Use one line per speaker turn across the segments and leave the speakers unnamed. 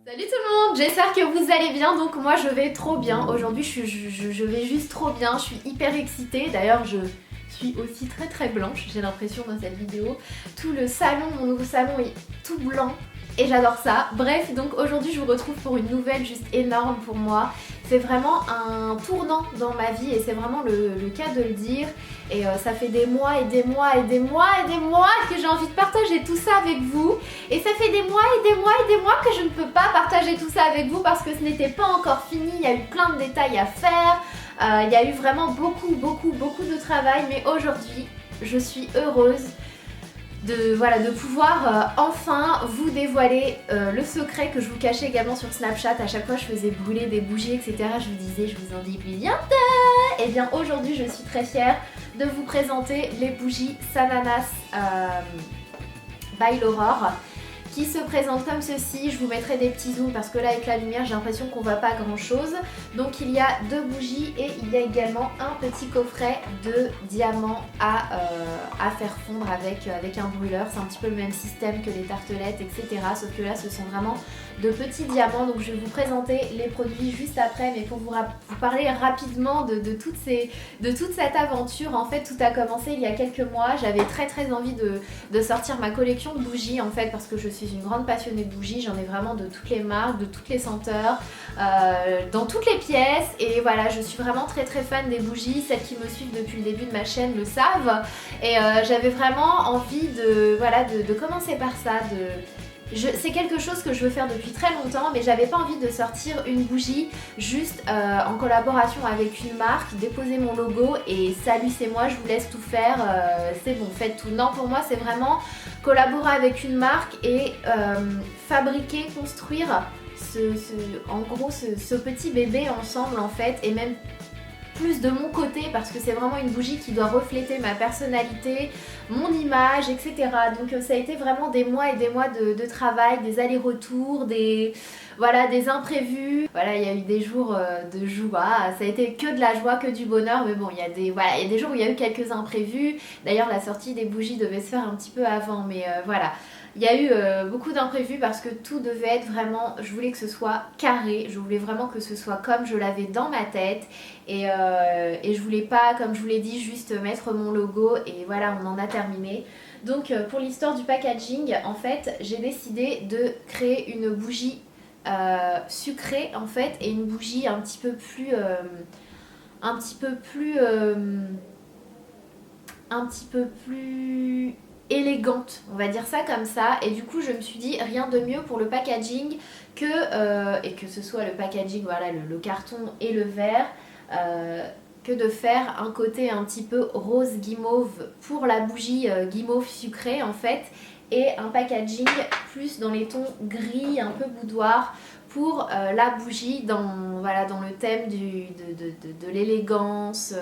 Salut tout le monde, j'espère que vous allez bien. Donc moi je vais trop bien. Aujourd'hui je vais juste trop bien, je suis hyper excitée. D'ailleurs je suis aussi très blanche, j'ai l'impression dans cette vidéo. Tout le salon, mon nouveau salon est tout blanc et j'adore ça. Bref, donc aujourd'hui je vous retrouve pour une nouvelle juste énorme pour moi. C'est vraiment un tournant dans ma vie et c'est vraiment le cas de le dire. Et ça fait des mois et des mois et des mois et des mois que j'ai envie de partager tout ça avec vous. Et ça fait des mois et des mois et des mois que je ne peux pas partager tout ça avec vous parce que ce n'était pas encore fini. Il y a eu plein de détails à faire. Il y a eu vraiment beaucoup de travail. Mais aujourd'hui, je suis heureuse de pouvoir enfin vous dévoiler le secret que je vous cachais également sur Snapchat. À chaque fois je faisais brûler des bougies etc. Je vous disais, je vous en dis bientôt. Et bien aujourd'hui je suis très fière de vous présenter les bougies Sananas by l'Aurore qui se présentent comme ceci. Je vous mettrai des petits zooms parce que là avec la lumière j'ai l'impression qu'on voit pas grand chose. Donc il y a deux bougies et il y a également un petit coffret de diamants à faire fondre avec un brûleur. C'est un petit peu le même système que les tartelettes etc. Sauf que là ce sont vraiment de petits diamants. Donc je vais vous présenter les produits juste après, mais pour vous parler rapidement de toute cette aventure. En fait tout a commencé il y a quelques mois. J'avais très envie de sortir ma collection de bougies en fait parce que je suis une grande passionnée de bougies. J'en ai vraiment de toutes les marques, de toutes les senteurs, dans toutes les pièces. Et voilà, je suis vraiment très fan des bougies. Celles qui me suivent depuis le début de ma chaîne le savent. Et j'avais vraiment envie de commencer par ça. C'est quelque chose que je veux faire depuis très longtemps, mais j'avais pas envie de sortir une bougie juste en collaboration avec une marque, déposer mon logo et salut c'est moi, je vous laisse tout faire, c'est bon, faites tout. Non, pour moi c'est vraiment collaborer avec une marque et fabriquer, construire ce petit bébé ensemble en fait, et même plus de mon côté parce que c'est vraiment une bougie qui doit refléter ma personnalité, mon image, etc. Donc ça a été vraiment des mois et des mois de travail, des allers-retours, des imprévus. Voilà, il y a eu des jours de joie, ça a été que de la joie, que du bonheur, mais bon, il y a des jours où il y a eu quelques imprévus. D'ailleurs, la sortie des bougies devait se faire un petit peu avant, mais voilà. Il y a eu beaucoup d'imprévus parce que tout devait être vraiment, je voulais que ce soit carré, je voulais vraiment que ce soit comme je l'avais dans ma tête et je voulais pas, comme je vous l'ai dit, juste mettre mon logo et voilà, on en a terminé. Donc pour l'histoire du packaging, en fait, j'ai décidé de créer une bougie sucrée en fait et une bougie un petit peu plus élégante, on va dire ça comme ça. Et du coup je me suis dit rien de mieux pour le packaging et que ce soit le packaging, voilà, le carton et le verre, que de faire un côté un petit peu rose guimauve pour la bougie guimauve sucrée en fait, et un packaging plus dans les tons gris un peu boudoir pour la bougie dans le thème de l'élégance,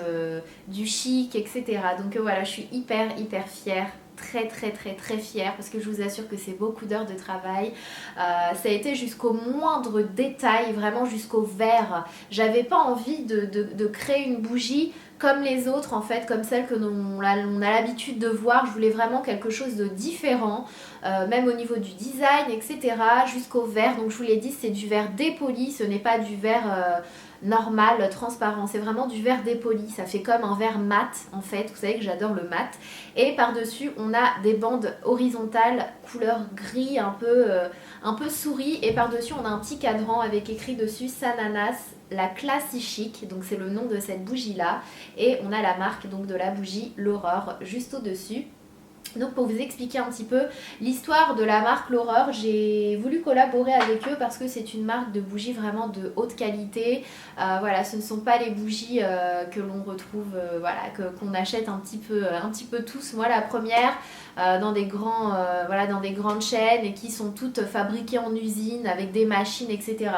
du chic, etc. Donc voilà, je suis hyper fière, très fière parce que je vous assure que c'est beaucoup d'heures de travail. Ça a été jusqu'au moindre détail, vraiment jusqu'au verre. J'avais pas envie de créer une bougie comme les autres en fait, comme celles que on a l'habitude de voir. Je voulais vraiment quelque chose de différent, même au niveau du design, etc. jusqu'au verre. Donc je vous l'ai dit, c'est du verre dépoli, ce n'est pas du verre normal, transparent, c'est vraiment du verre dépoli. Ça fait comme un verre mat en fait, vous savez que j'adore le mat. Et par dessus on a des bandes horizontales couleur gris un peu souris, et par dessus on a un petit cadran avec écrit dessus Sananas, la classe chic, donc c'est le nom de cette bougie là, et on a la marque donc de la bougie l'Aurore juste au dessus. Donc pour vous expliquer un petit peu l'histoire de la marque l'Aurore, j'ai voulu collaborer avec eux parce que c'est une marque de bougies vraiment de haute qualité. Voilà, ce ne sont pas les bougies que l'on retrouve, qu'on achète un petit peu tous. Moi la première, dans des grandes chaînes et qui sont toutes fabriquées en usine avec des machines, etc.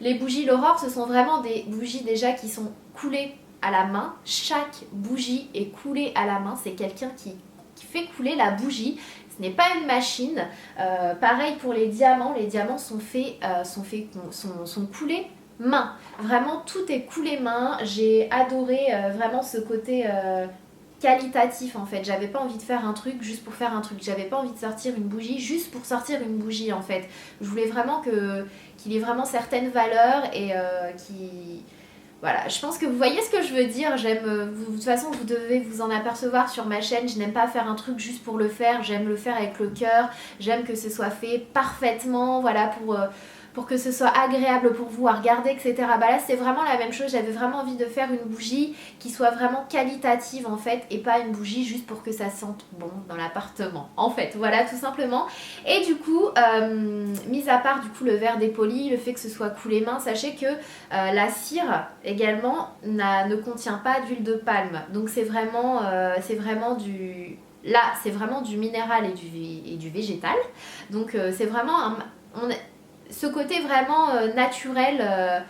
Les bougies l'Aurore, ce sont vraiment des bougies déjà qui sont coulées à la main. Chaque bougie est coulée à la main, c'est quelqu'un qui fait couler la bougie, ce n'est pas une machine. Pareil pour les diamants sont coulés main, vraiment tout est coulé main. J'ai adoré vraiment ce côté qualitatif en fait. J'avais pas envie de faire un truc juste pour faire un truc. J'avais pas envie de sortir une bougie juste pour sortir une bougie en fait. Je voulais vraiment qu'il ait vraiment certaines valeurs et qui... Voilà, je pense que vous voyez ce que je veux dire. J'aime, de toute façon, vous devez vous en apercevoir sur ma chaîne. Je n'aime pas faire un truc juste pour le faire. J'aime le faire avec le cœur. J'aime que ce soit fait parfaitement, voilà, pour que ce soit agréable pour vous à regarder, etc. Bah là, c'est vraiment la même chose. J'avais vraiment envie de faire une bougie qui soit vraiment qualitative, en fait, et pas une bougie juste pour que ça sente bon dans l'appartement. En fait, voilà, tout simplement. Et du coup, mis à part, du coup, le verre dépoli, le fait que ce soit coulé main, sachez que la cire, également, ne contient pas d'huile de palme. Donc, c'est vraiment du... Là, c'est vraiment du minéral et du végétal. Donc, c'est vraiment ce côté vraiment naturel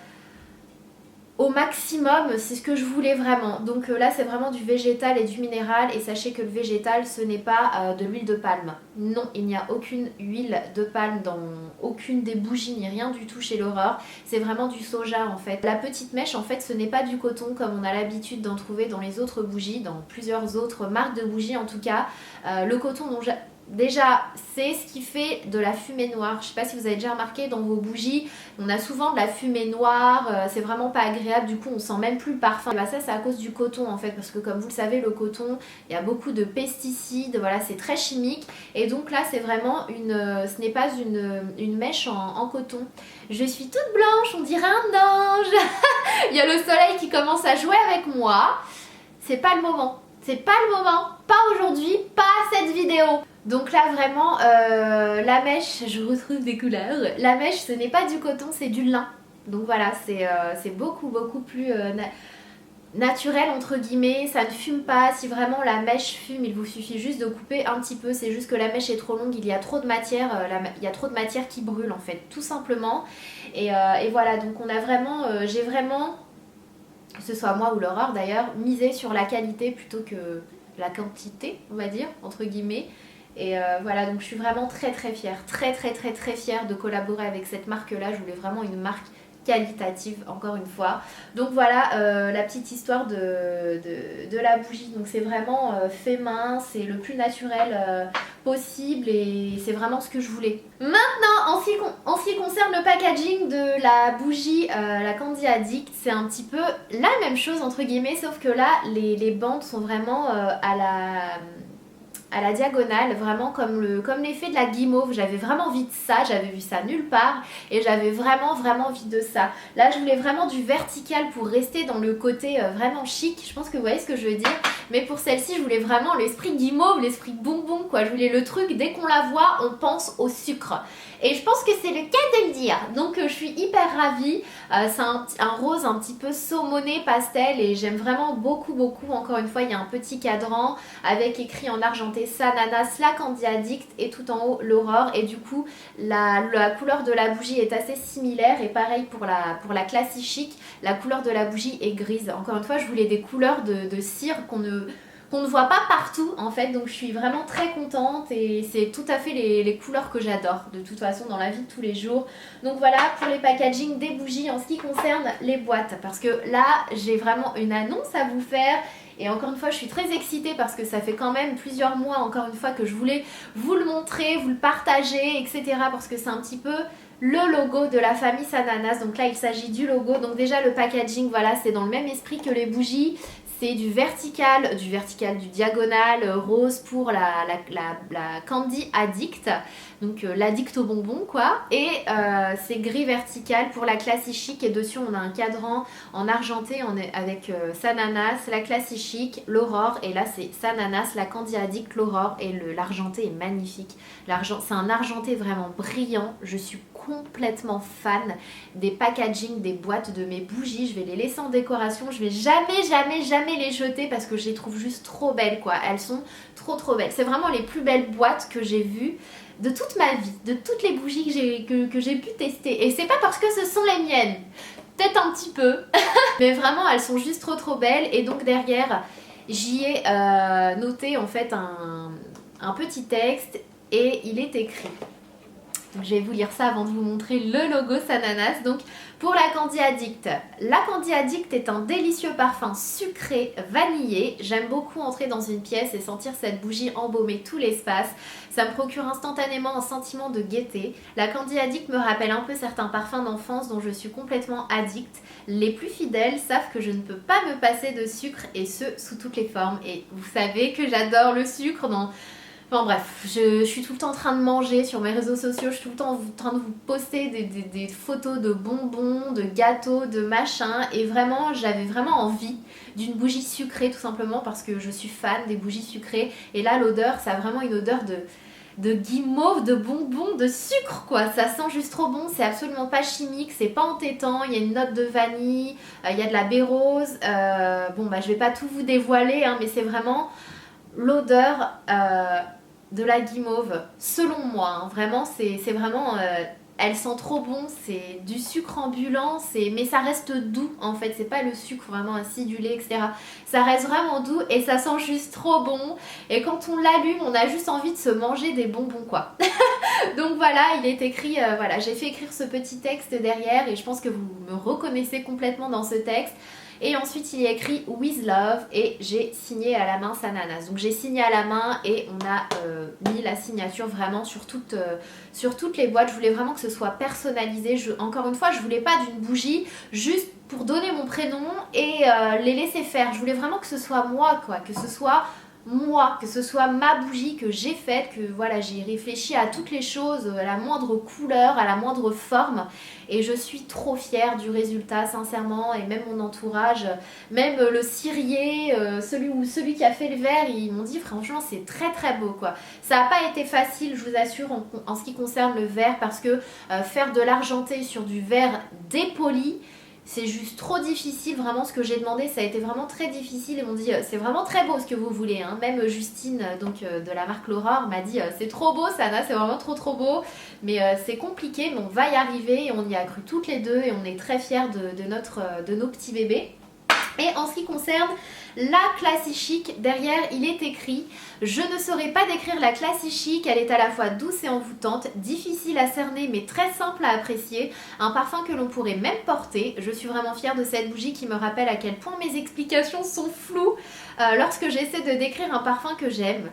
au maximum, c'est ce que je voulais vraiment. Donc là c'est vraiment du végétal et du minéral, et sachez que le végétal ce n'est pas de l'huile de palme. Non, il n'y a aucune huile de palme dans aucune des bougies ni rien du tout chez l'Aurore. C'est vraiment du soja en fait. La petite mèche en fait ce n'est pas du coton comme on a l'habitude d'en trouver dans les autres bougies, dans plusieurs autres marques de bougies en tout cas. Le coton dont déjà, c'est ce qui fait de la fumée noire. Je sais pas si vous avez déjà remarqué dans vos bougies, on a souvent de la fumée noire, c'est vraiment pas agréable, du coup on sent même plus le parfum. Et bah ça c'est à cause du coton en fait, parce que comme vous le savez, le coton, il y a beaucoup de pesticides, voilà, c'est très chimique. Et donc là c'est vraiment ce n'est pas une mèche en coton. Je suis toute blanche, on dirait un ange. Il y a le soleil qui commence à jouer avec moi. C'est pas le moment. C'est pas le moment, pas aujourd'hui, pas cette vidéo. Donc là vraiment, la mèche, je retrouve des couleurs. La mèche ce n'est pas du coton, c'est du lin. Donc voilà, c'est beaucoup plus naturel entre guillemets, ça ne fume pas. Si vraiment la mèche fume, il vous suffit juste de couper un petit peu. C'est juste que la mèche est trop longue, il y a trop de matière, il y a trop de matière qui brûle en fait, tout simplement. Et voilà, donc on a vraiment, j'ai vraiment... que ce soit moi ou l'Aurore d'ailleurs, miser sur la qualité plutôt que la quantité, on va dire, entre guillemets. Et voilà, donc je suis vraiment très fière, très fière de collaborer avec cette marque-là. Je voulais vraiment une marque qualitative, encore une fois. Donc voilà, la petite histoire de la bougie. Donc c'est vraiment fait main, c'est le plus naturel possible et c'est vraiment ce que je voulais. Maintenant, en ce qui concerne le packaging de la bougie, la Candy Addict, c'est un petit peu la même chose entre guillemets, sauf que là, les bandes sont vraiment à la diagonale, vraiment comme l'effet de la guimauve. J'avais vraiment envie de ça, j'avais vu ça nulle part et j'avais vraiment envie de ça. Là je voulais vraiment du vertical pour rester dans le côté vraiment chic, je pense que vous voyez ce que je veux dire. Mais pour celle-ci je voulais vraiment l'esprit guimauve, l'esprit bonbon quoi. Je voulais le truc, dès qu'on la voit on pense au sucre. Et je pense que c'est le cas de le dire. Donc je suis hyper ravie. C'est un rose un petit peu saumoné pastel et j'aime vraiment beaucoup. Encore une fois, il y a un petit cadran avec écrit en argenté Sananas, la Candy Addict et tout en haut l'Aurore. Et du coup, la couleur de la bougie est assez similaire. Et pareil pour la Classy Chic, la couleur de la bougie est grise. Encore une fois, je voulais des couleurs de cire qu'on ne voit pas partout en fait, donc je suis vraiment très contente et c'est tout à fait les couleurs que j'adore de toute façon dans la vie de tous les jours. Donc voilà pour les packaging des bougies en ce qui concerne les boîtes, parce que là j'ai vraiment une annonce à vous faire. Et encore une fois je suis très excitée parce que ça fait quand même plusieurs mois encore une fois que je voulais vous le montrer, vous le partager, etc. Parce que c'est un petit peu le logo de la famille Sananas. Donc là il s'agit du logo, donc déjà le packaging voilà c'est dans le même esprit que les bougies. C'est du vertical, du diagonal, rose pour la Candy Addict, donc l'addict au bonbon quoi. Et c'est gris vertical pour la Classy Chic et dessus on a un cadran en argenté avec Sananas, la Classy Chic, l'Aurore et là c'est Sananas, la Candy Addict, l'Aurore et l'argenté est magnifique. C'est un argenté vraiment brillant, je suis complètement fan des packaging des boîtes de mes bougies. Je vais les laisser en décoration, je vais jamais les jeter parce que je les trouve juste trop belles quoi. Elles sont trop belles, c'est vraiment les plus belles boîtes que j'ai vues de toute ma vie, de toutes les bougies que j'ai pu tester. Et c'est pas parce que ce sont les miennes, peut-être un petit peu mais vraiment elles sont juste trop belles. Et donc derrière j'y ai noté en fait un petit texte et il est écrit: Je vais vous lire ça avant de vous montrer le logo Sananas. Donc pour la Candy Addict. La Candy Addict est un délicieux parfum sucré vanillé. J'aime beaucoup entrer dans une pièce et sentir cette bougie embaumer tout l'espace. Ça me procure instantanément un sentiment de gaieté. La Candy Addict me rappelle un peu certains parfums d'enfance dont je suis complètement addict. Les plus fidèles savent que je ne peux pas me passer de sucre et ce sous toutes les formes. Et vous savez que j'adore le sucre dans... Enfin bref, je suis tout le temps en train de manger sur mes réseaux sociaux, je suis tout le temps en train de vous poster des photos de bonbons, de gâteaux, de machins. Et vraiment, j'avais vraiment envie d'une bougie sucrée tout simplement parce que je suis fan des bougies sucrées. Et là, l'odeur, ça a vraiment une odeur de guimauve, de bonbons, de sucre quoi. Ça sent juste trop bon, c'est absolument pas chimique, c'est pas entêtant, il y a une note de vanille, il y a de la baie rose. Bon bah je vais pas tout vous dévoiler hein, mais c'est vraiment l'odeur de la guimauve, selon moi, hein. Vraiment c'est vraiment... elle sent trop bon, c'est du sucre ambulant, mais ça reste doux en fait, c'est pas le sucre vraiment acidulé, etc. Ça reste vraiment doux et ça sent juste trop bon. Et quand on l'allume, on a juste envie de se manger des bonbons quoi. Donc voilà, il est écrit, voilà, j'ai fait écrire ce petit texte derrière et je pense que vous me reconnaissez complètement dans ce texte. Et ensuite il y a écrit With Love et j'ai signé à la main Sananas. Donc j'ai signé à la main et on a mis la signature vraiment sur toutes les boîtes. Je voulais vraiment que ce soit personnalisé. Encore une fois, je voulais pas d'une bougie juste pour donner mon prénom et les laisser faire. Je voulais vraiment que ce soit moi quoi, que ce soit ma bougie que j'ai faite, que voilà, j'ai réfléchi à toutes les choses, à la moindre couleur, à la moindre forme et je suis trop fière du résultat sincèrement. Et même mon entourage, même le cirier, celui qui a fait le verre, ils m'ont dit franchement c'est très très beau quoi. Ça n'a pas été facile, je vous assure, en ce qui concerne le verre parce que faire de l'argenté sur du verre dépoli, c'est juste trop difficile, vraiment ce que j'ai demandé ça a été vraiment très difficile. Ils m'ont dit c'est vraiment très beau ce que vous voulez hein. Même Justine donc, de la marque L'Aurore m'a dit c'est trop beau Sana, c'est vraiment trop trop beau. Mais c'est compliqué mais on va y arriver et on y a cru toutes les deux et on est très fiers de nos petits bébés. Et en ce qui concerne la Classy Chic, derrière il est écrit « Je ne saurais pas décrire la Classy Chic, elle est à la fois douce et envoûtante, difficile à cerner mais très simple à apprécier, un parfum que l'on pourrait même porter. Je suis vraiment fière de cette bougie qui me rappelle à quel point mes explications sont floues lorsque j'essaie de décrire un parfum que j'aime. »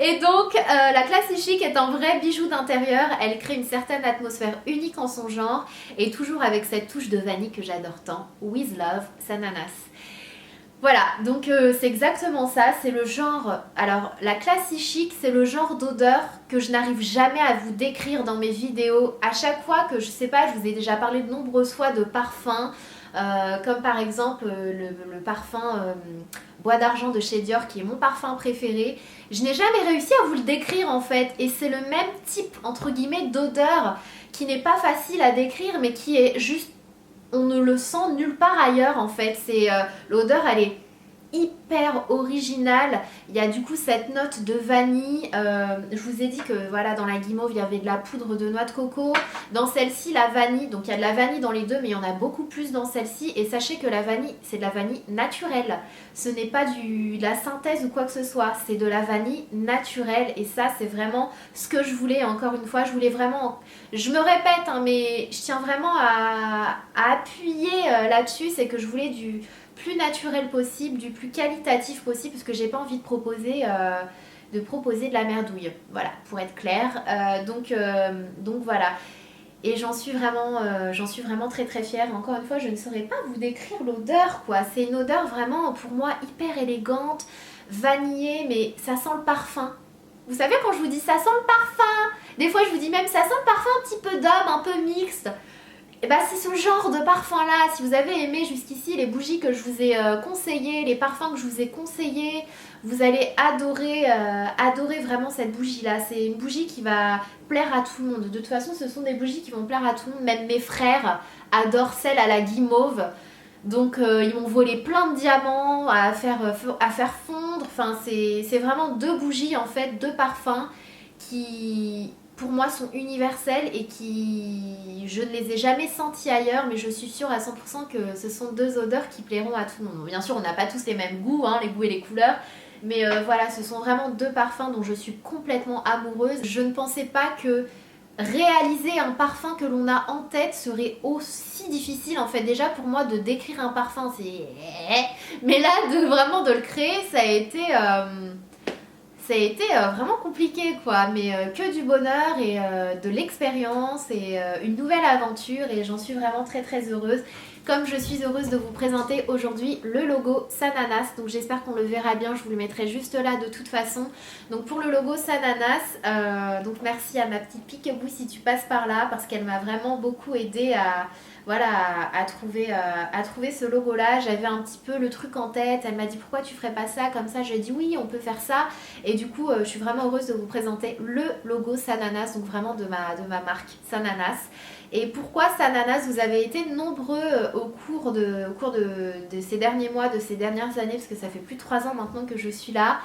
Et donc la Classy Chic est un vrai bijou d'intérieur, elle crée une certaine atmosphère unique en son genre et toujours avec cette touche de vanille que j'adore tant. With Love, Sananas. Voilà, donc c'est exactement ça, c'est le genre... Alors la Classy Chic, c'est le genre d'odeur que je n'arrive jamais à vous décrire dans mes vidéos. À chaque fois que, je sais pas, je vous ai déjà parlé de nombreuses fois de parfums, comme par exemple le parfum Bois d'Argent de chez Dior qui est mon parfum préféré. Je n'ai jamais réussi à vous le décrire en fait et c'est le même type entre guillemets d'odeur qui n'est pas facile à décrire mais qui est juste, on ne le sent nulle part ailleurs en fait. C'est l'odeur elle est hyper originale, il y a du coup cette note de vanille, je vous ai dit que voilà dans la guimauve il y avait de la poudre de noix de coco, dans celle-ci la vanille, donc il y a de la vanille dans les deux mais il y en a beaucoup plus dans celle-ci et sachez que la vanille c'est de la vanille naturelle, ce n'est pas de la synthèse ou quoi que ce soit, c'est de la vanille naturelle et ça c'est vraiment ce que je voulais. Encore une fois je voulais vraiment, je me répète hein, mais je tiens vraiment à appuyer là-dessus, c'est que je voulais du plus naturel possible, du plus qualitatif possible parce que j'ai pas envie de proposer de la merdouille, voilà, pour être clair. Donc voilà, et j'en suis vraiment très très fière. Encore une fois, je ne saurais pas vous décrire l'odeur quoi, c'est une odeur vraiment pour moi hyper élégante, vanillée, mais ça sent le parfum. Vous savez quand je vous dis ça sent le parfum, des fois je vous dis même ça sent le parfum un petit peu d'homme, un peu mixte. Et bah c'est ce genre de parfum là. Si vous avez aimé jusqu'ici les bougies que je vous ai conseillées, les parfums que je vous ai conseillés, vous allez adorer vraiment cette bougie là. C'est une bougie qui va plaire à tout le monde. De toute façon ce sont des bougies qui vont plaire à tout le monde. Même mes frères adorent celle à la guimauve. Donc ils m'ont volé plein de diamants à faire fondre. Enfin c'est vraiment deux bougies en fait, deux parfums qui... pour moi sont universels et qui, je ne les ai jamais sentis ailleurs mais je suis sûre à 100% que ce sont deux odeurs qui plairont à tout le monde. Bien sûr on n'a pas tous les mêmes goûts, hein, les goûts et les couleurs, Mais voilà, ce sont vraiment 2 parfums dont je suis complètement amoureuse. Je ne pensais pas que réaliser un parfum que l'on a en tête serait aussi difficile. En fait, déjà pour moi de décrire un parfum, c'est... Mais là, vraiment de le créer, ça a été... vraiment compliqué quoi, mais que du bonheur et de l'expérience et une nouvelle aventure et j'en suis vraiment très très heureuse. Comme je suis heureuse de vous présenter aujourd'hui le logo Sananas, donc j'espère qu'on le verra bien, je vous le mettrai juste là de toute façon. Donc pour le logo Sananas, donc merci à ma petite Peekaboo si tu passes par là parce qu'elle m'a vraiment beaucoup aidée à... Voilà, à trouver ce logo-là. J'avais un petit peu le truc en tête. Elle m'a dit pourquoi tu ferais pas ça comme ça. Je lui ai dit oui, on peut faire ça. Et du coup, je suis vraiment heureuse de vous présenter le logo Sananas, donc vraiment de ma marque Sananas. Et pourquoi Sananas? Vous avez été nombreux au cours de ces derniers mois, de ces dernières années, parce que ça fait plus de 3 ans maintenant que je suis là.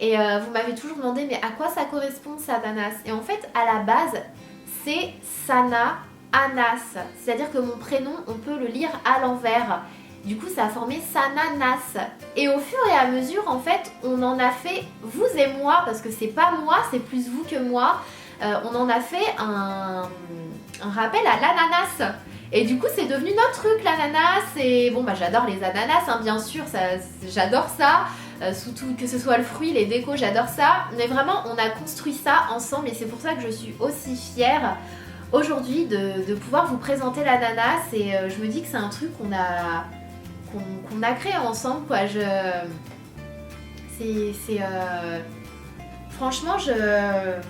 Et vous m'avez toujours demandé mais à quoi ça correspond Sananas? Et en fait, à la base, c'est Sana Anas, c'est-à-dire que mon prénom, on peut le lire à l'envers. Du coup, ça a formé Sananas. Et au fur et à mesure, en fait, on en a fait, vous et moi, parce que c'est pas moi, c'est plus vous que moi, on en a fait un rappel à l'ananas. Et du coup, c'est devenu notre truc, l'ananas. Et bon, bah j'adore les ananas, hein, bien sûr, j'adore ça. Surtout que ce soit le fruit, les décos, j'adore ça. Mais vraiment, on a construit ça ensemble et c'est pour ça que je suis aussi fière aujourd'hui de pouvoir vous présenter l'ananas et je me dis que c'est un truc qu'on a créé ensemble quoi. Franchement je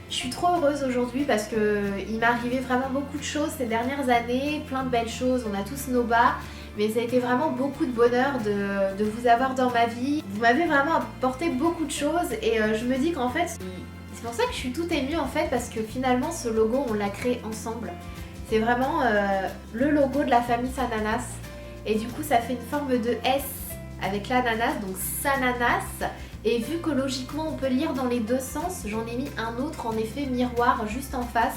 suis trop heureuse aujourd'hui parce que il m'est arrivé vraiment beaucoup de choses ces dernières années, plein de belles choses, on a tous nos bas, mais ça a été vraiment beaucoup de bonheur de vous avoir dans ma vie. Vous m'avez vraiment apporté beaucoup de choses et je me dis qu'en fait c'est pour ça que je suis toute émue en fait parce que finalement ce logo on l'a créé ensemble. C'est vraiment le logo de la famille Sananas et du coup ça fait une forme de S avec l'ananas, donc Sananas. Et vu que logiquement on peut lire dans les 2 sens, j'en ai mis un autre en effet miroir juste en face.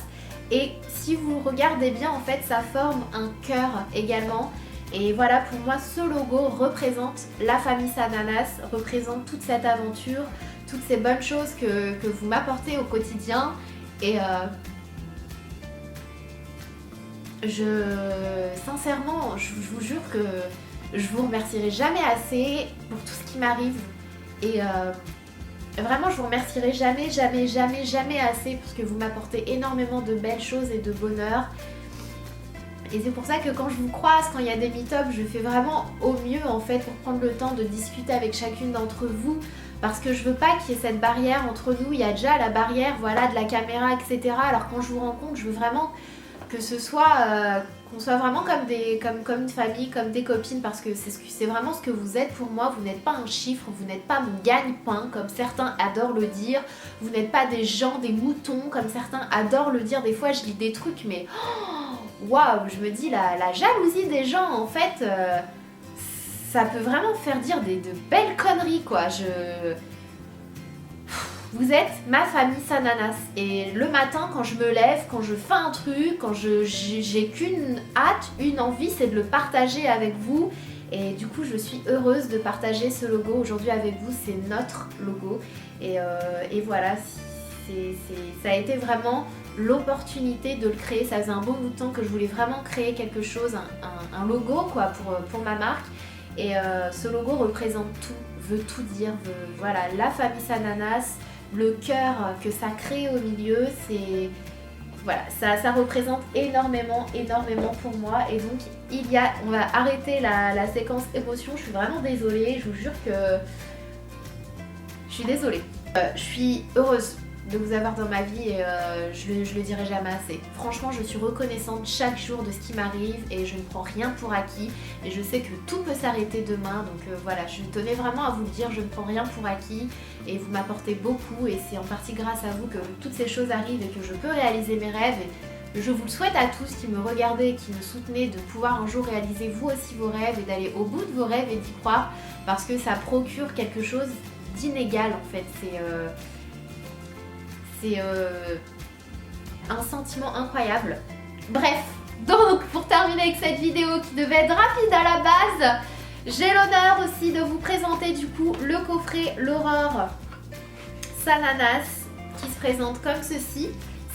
Et si vous regardez bien en fait ça forme un cœur également. Et voilà, pour moi ce logo représente la famille Sananas, représente toute cette aventure, toutes ces bonnes choses que vous m'apportez au quotidien. Et sincèrement, je vous jure que je vous remercierai jamais assez pour tout ce qui m'arrive. Et vraiment, je vous remercierai jamais, jamais, jamais, jamais assez parce que vous m'apportez énormément de belles choses et de bonheur. Et c'est pour ça que quand je vous croise, quand il y a des meet-up, je fais vraiment au mieux en fait pour prendre le temps de discuter avec chacune d'entre vous. Parce que je veux pas qu'il y ait cette barrière entre nous, il y a déjà la barrière voilà, de la caméra, etc. Alors quand je vous rencontre, je veux vraiment que ce soit, qu'on soit vraiment comme une famille, comme des copines, parce que c'est vraiment ce que vous êtes pour moi. Vous n'êtes pas un chiffre, vous n'êtes pas mon gagne-pain, comme certains adorent le dire. Vous n'êtes pas des gens, des moutons, comme certains adorent le dire. Des fois, je lis des trucs, mais waouh, je me dis, la jalousie des gens, en fait... ça peut vraiment faire dire de belles conneries quoi. Vous êtes ma famille Sananas et le matin quand je me lève, quand je fais un truc, quand j'ai qu'une hâte, une envie, c'est de le partager avec vous. Et du coup je suis heureuse de partager ce logo aujourd'hui avec vous, c'est notre logo. Et voilà, ça a été vraiment l'opportunité de le créer. Ça faisait un beau bout de temps que je voulais vraiment créer quelque chose, un logo quoi pour ma marque. Et ce logo représente tout, veut tout dire, voilà, la famille Sananas, le cœur que ça crée au milieu, c'est... Voilà, ça représente énormément, énormément pour moi. Et donc, on va arrêter la séquence émotion, je suis vraiment désolée, je vous jure que... Je suis désolée. Je suis heureuse de vous avoir dans ma vie et je le dirai jamais assez. Franchement, je suis reconnaissante chaque jour de ce qui m'arrive et je ne prends rien pour acquis. Et je sais que tout peut s'arrêter demain, donc voilà, je tenais vraiment à vous le dire, je ne prends rien pour acquis et vous m'apportez beaucoup et c'est en partie grâce à vous que toutes ces choses arrivent et que je peux réaliser mes rêves. Et je vous le souhaite à tous qui me regardez et qui me soutenez de pouvoir un jour réaliser vous aussi vos rêves et d'aller au bout de vos rêves et d'y croire parce que ça procure quelque chose d'inégal en fait. C'est un sentiment incroyable. Bref, donc pour terminer avec cette vidéo qui devait être rapide à la base, J'ai l'honneur aussi de vous présenter du coup le coffret l'Aurore Sananas qui se présente comme ceci.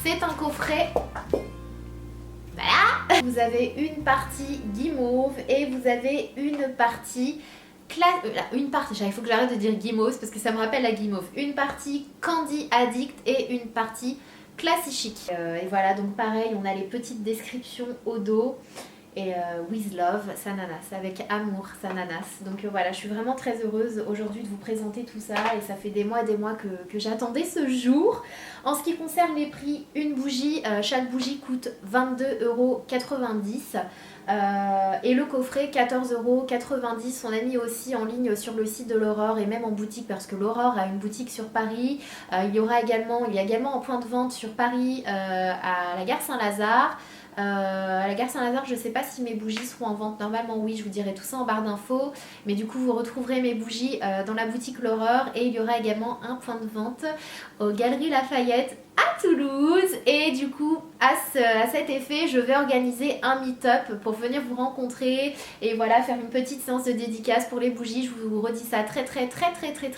C'est un coffret, voilà. Vous avez une partie guimauve et vous avez une partie il faut que j'arrête de dire guimauve parce que ça me rappelle la guimauve. Une partie Candy Addict et une partie classique. Et voilà, donc pareil, on a les petites descriptions au dos. Et With Love, Sananas, avec amour, Sananas. Donc voilà, je suis vraiment très heureuse aujourd'hui de vous présenter tout ça. Et ça fait des mois que j'attendais ce jour. En ce qui concerne les prix, une bougie, chaque bougie coûte 22,90 €. Et le coffret, 14,90 €. On a mis aussi en ligne sur le site de l'Aurore et même en boutique parce que l'Aurore a une boutique sur Paris. Il y a également un point de vente sur Paris à la gare Saint-Lazare. À la gare Saint-Lazare, je ne sais pas si mes bougies seront en vente. Normalement oui, je vous dirai tout ça en barre d'infos. Mais du coup vous retrouverez mes bougies dans la boutique l'Aurore. Et il y aura également un point de vente aux Galeries Lafayette à Toulouse. Et du coup à cet effet, je vais organiser un meet-up pour venir vous rencontrer. Et voilà, faire une petite séance de dédicace pour les bougies. Je vous redis ça très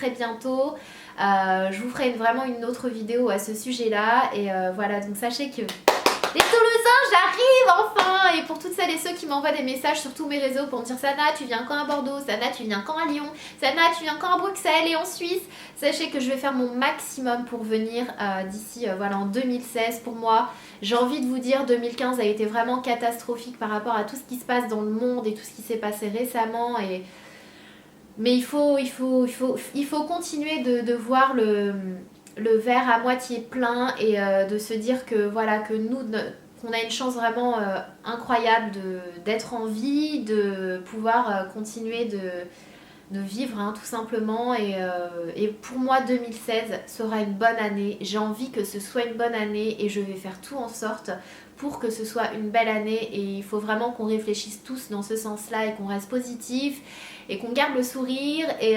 bientôt. Je vous ferai vraiment une autre vidéo à ce sujet là. Et voilà, donc sachez que les Toulousains, j'arrive enfin! Et pour toutes celles et ceux qui m'envoient des messages sur tous mes réseaux pour me dire Sana, tu viens quand à Bordeaux? Sana, tu viens quand à Lyon? Sana, tu viens quand à Bruxelles et en Suisse? Sachez que je vais faire mon maximum pour venir d'ici voilà, en 2016. Pour moi, j'ai envie de vous dire, 2015 a été vraiment catastrophique par rapport à tout ce qui se passe dans le monde et tout ce qui s'est passé récemment. Mais il faut continuer de voir le verre à moitié plein et de se dire que voilà, que qu'on a une chance vraiment incroyable d'être en vie, de pouvoir continuer de vivre hein, tout simplement. Et pour moi 2016 sera une bonne année. J'ai envie que ce soit une bonne année et je vais faire tout en sorte pour que ce soit une belle année. Et il faut vraiment qu'on réfléchisse tous dans ce sens là et qu'on reste positif et qu'on garde le sourire et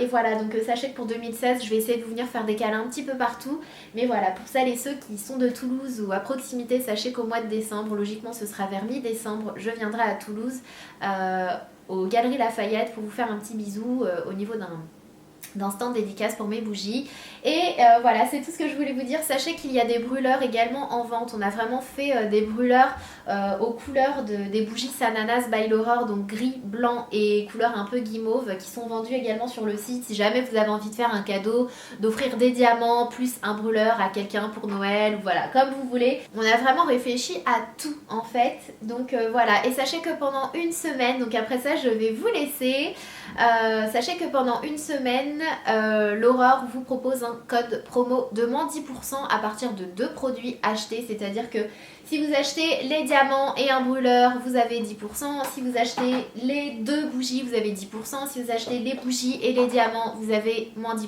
voilà, donc sachez que pour 2016 je vais essayer de vous venir faire des câlins un petit peu partout. Mais voilà, pour celles et ceux qui sont de Toulouse ou à proximité, sachez qu'au mois de décembre, logiquement ce sera vers mi-décembre, je viendrai à Toulouse aux Galeries Lafayette pour vous faire un petit bisou au niveau d'un stand dédicace pour mes bougies. Et voilà, c'est tout ce que je voulais vous dire. Sachez qu'il y a des brûleurs également en vente. On a vraiment fait des brûleurs aux couleurs des bougies Sananas by l'Aurore, donc gris, blanc et couleur un peu guimauve, qui sont vendus également sur le site. Si jamais vous avez envie de faire un cadeau, d'offrir des diamants plus un brûleur à quelqu'un pour Noël, ou voilà, comme vous voulez. On a vraiment réfléchi à tout en fait. Donc voilà, et sachez que pendant une semaine, donc après ça je vais vous laisser. Sachez que pendant une semaine, l'Aurore vous propose un code promo de moins 10% à partir de 2 produits achetés. C'est-à-dire que si vous achetez les diamants et un brûleur, vous avez 10%. Si vous achetez les 2 bougies, vous avez 10%. Si vous achetez les bougies et les diamants, vous avez moins 10%.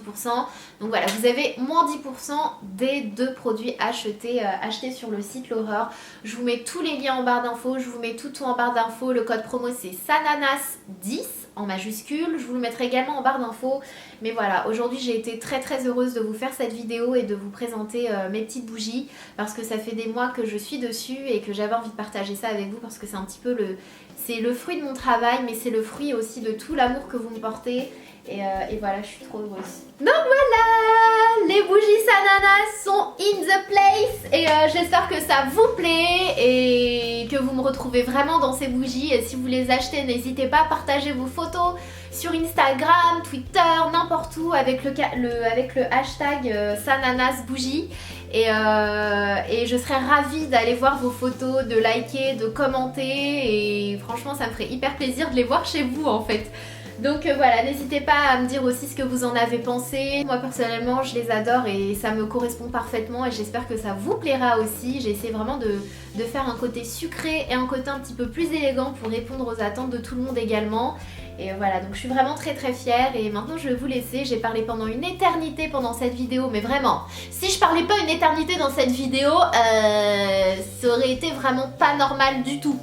Donc voilà, vous avez moins 10% des 2 produits achetés sur le site l'Aurore. Je vous mets tous les liens en barre d'infos, je vous mets tout en barre d'infos. Le code promo c'est Sananas10 en majuscule, je vous le mettrai également en barre d'infos. Mais voilà, aujourd'hui j'ai été très heureuse de vous faire cette vidéo et de vous présenter mes petites bougies parce que ça fait des mois que je suis dessus et que j'avais envie de partager ça avec vous parce que c'est un petit peu le fruit de mon travail, mais c'est le fruit aussi de tout l'amour que vous me portez. Et voilà, je suis trop heureuse. Donc voilà, les bougies Sananas sont in the place et j'espère que ça vous plaît et que vous me retrouvez vraiment dans ces bougies. Et si vous les achetez, n'hésitez pas à partager vos photos sur Instagram, Twitter, n'importe où avec le hashtag Sananas bougie. Et je serais ravie d'aller voir vos photos, de liker, de commenter. Et franchement, ça me ferait hyper plaisir de les voir chez vous en fait. Donc voilà, n'hésitez pas à me dire aussi ce que vous en avez pensé. Moi personnellement je les adore et ça me correspond parfaitement et j'espère que ça vous plaira aussi. J'ai essayé vraiment de faire un côté sucré et un côté un petit peu plus élégant pour répondre aux attentes de tout le monde également. Et voilà, donc je suis vraiment très fière et maintenant je vais vous laisser. J'ai parlé pendant une éternité pendant cette vidéo, mais vraiment, si je parlais pas une éternité dans cette vidéo, ça aurait été vraiment pas normal du tout.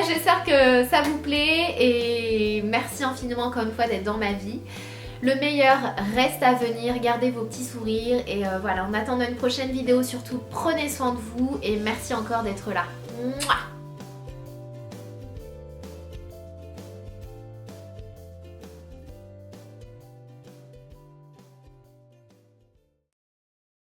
J'espère que ça vous plaît et merci infiniment encore une fois d'être dans ma vie. Le meilleur reste à venir, gardez vos petits sourires et voilà, en attendant une prochaine vidéo, surtout prenez soin de vous et merci encore d'être là. Mouah.